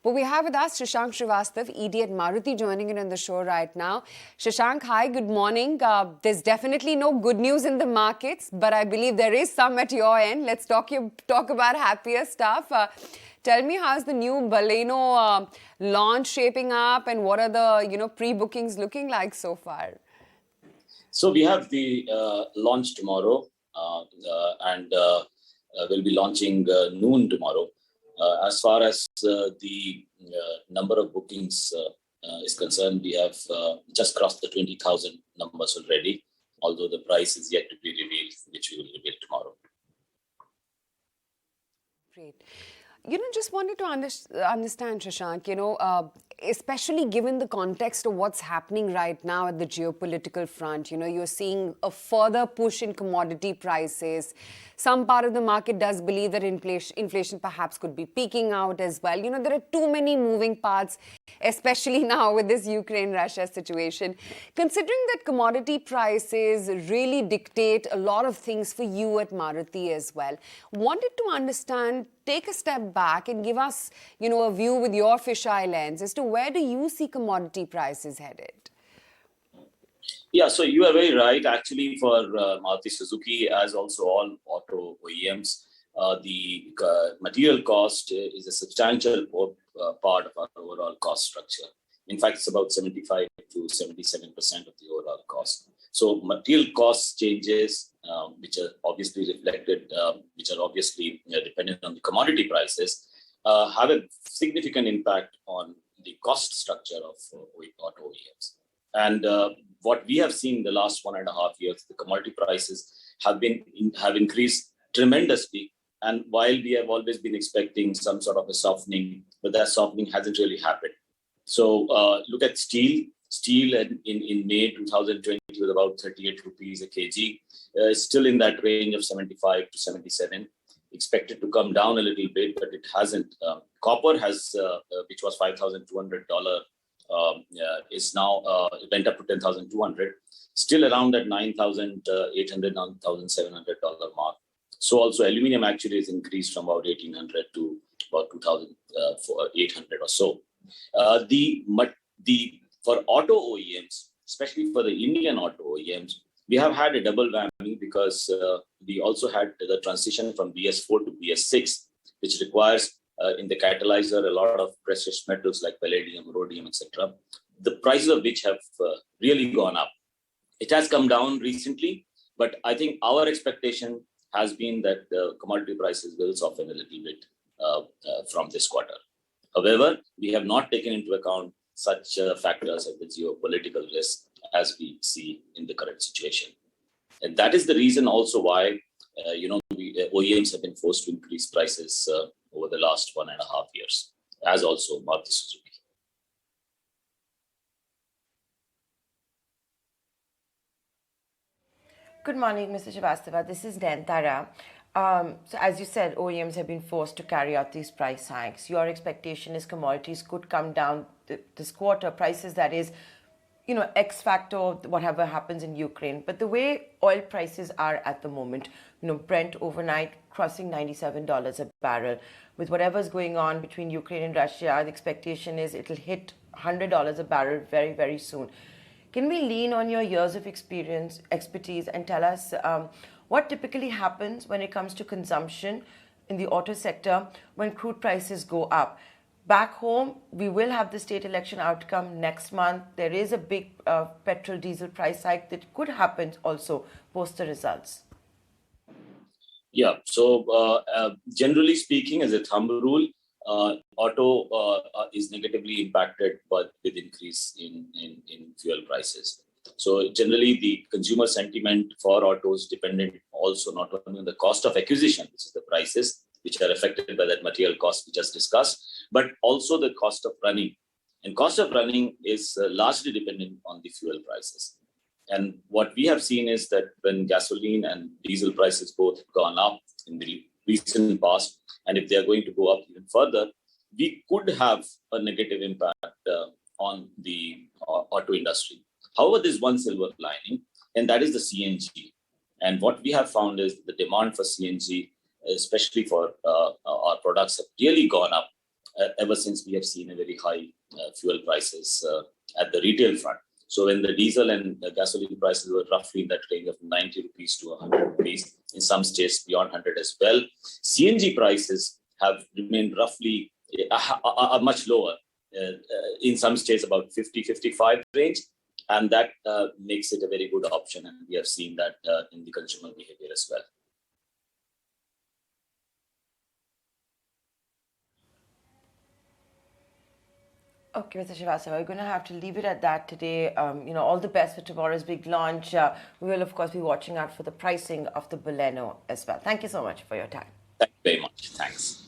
But we have with us Shashank Srivastava, ED at Maruti, joining in on the show right now. Shashank, hi, good morning. There's definitely no good news in the markets, but I believe there is some at your end. Let's talk about happier stuff. Tell me, how's the new Baleno launch shaping up, and what are the pre-bookings looking like so far? So we have the launch tomorrow, and we'll be launching noon tomorrow. As far as the number of bookings is concerned, we have just crossed the 20,000 numbers already, although the price is yet to be revealed, which we will reveal tomorrow. Great. Just wanted to understand, Shashank, especially given the context of what's happening right now at the geopolitical front, you're seeing a further push in commodity prices. Some part of the market does believe that inflation perhaps could be peaking out as well. There are too many moving parts, especially now with this Ukraine-Russia situation. Considering that commodity prices really dictate a lot of things for you at Maruti as well, wanted to understand, take a step back and give us, a view with your fisheye lens as to where do you see commodity prices headed? Yeah, so you are very right. Actually, for Maruti Suzuki, as also all auto OEMs, the material cost is a substantial part of our overall cost structure. In fact, it's about 75 to 77% of the overall cost. So material cost changes, which are obviously reflected, which are obviously dependent on the commodity prices, have a significant impact on the cost structure of auto OEMs. And what we have seen in the last 1.5 years, the commodity prices have increased tremendously. And while we have always been expecting some sort of a softening, but that softening hasn't really happened. So look at steel. Steel in May 2020 was about 38 rupees a kg. Still in that range of 75 to 77. Expected to come down a little bit, but it hasn't. Copper has, which was $5,200, is now went up to 10,200. Still around that $9,800, $9,700 mark. So also aluminium actually has increased from about 1,800 to about 2,800 or so. For auto OEMs, especially for the Indian auto OEMs, we have had a double whammy because we also had the transition from BS4 to BS6, which requires in the catalyzer a lot of precious metals like palladium, rhodium, etc., the prices of which have really gone up. It has come down recently, but I think our expectation has been that the commodity prices will soften a little bit from this quarter. However, we have not taken into account such factors as the geopolitical risk as we see in the current situation. And that is the reason also why, the OEMs have been forced to increase prices over the last 1.5 years, as also Maruti Suzuki. Good morning, Mr. Srivastava. This is Nayantara. So as you said, OEMs have been forced to carry out these price hikes. Your expectation is commodities could come down this quarter, prices that is, X factor, whatever happens in Ukraine. But the way oil prices are at the moment, Brent overnight crossing $97 a barrel. With whatever's going on between Ukraine and Russia, the expectation is it'll hit $100 a barrel very, very soon. Can we lean on your years of expertise, and tell us what typically happens when it comes to consumption in the auto sector when crude prices go up? Back home, we will have the state election outcome next month. There is a big petrol diesel price hike that could happen also post the results. Yeah, so generally speaking, as a thumb rule, auto is negatively impacted but with increase in fuel prices. So generally, the consumer sentiment for autos dependent also not only on the cost of acquisition, which is the prices, which are affected by that material cost we just discussed, but also the cost of running. And cost of running is largely dependent on the fuel prices. And what we have seen is that when gasoline and diesel prices both have gone up in the recent past, and if they are going to go up even further, we could have a negative impact on the auto industry. However, there's one silver lining, and that is the CNG. And what we have found is the demand for CNG, especially for our products, have really gone up ever since we have seen a very high fuel prices at the retail front. So when the diesel and the gasoline prices were roughly in that range of 90 rupees to 100 rupees, in some states beyond 100 as well, CNG prices have remained roughly much lower, in some states about 50, 55 range. And that makes it a very good option. And we have seen that in the consumer behavior as well. Okay, Mr. Srivastava, we're going to have to leave it at that today. All the best for tomorrow's big launch. We will, of course, be watching out for the pricing of the Baleno as well. Thank you so much for your time. Thank you very much. Thanks.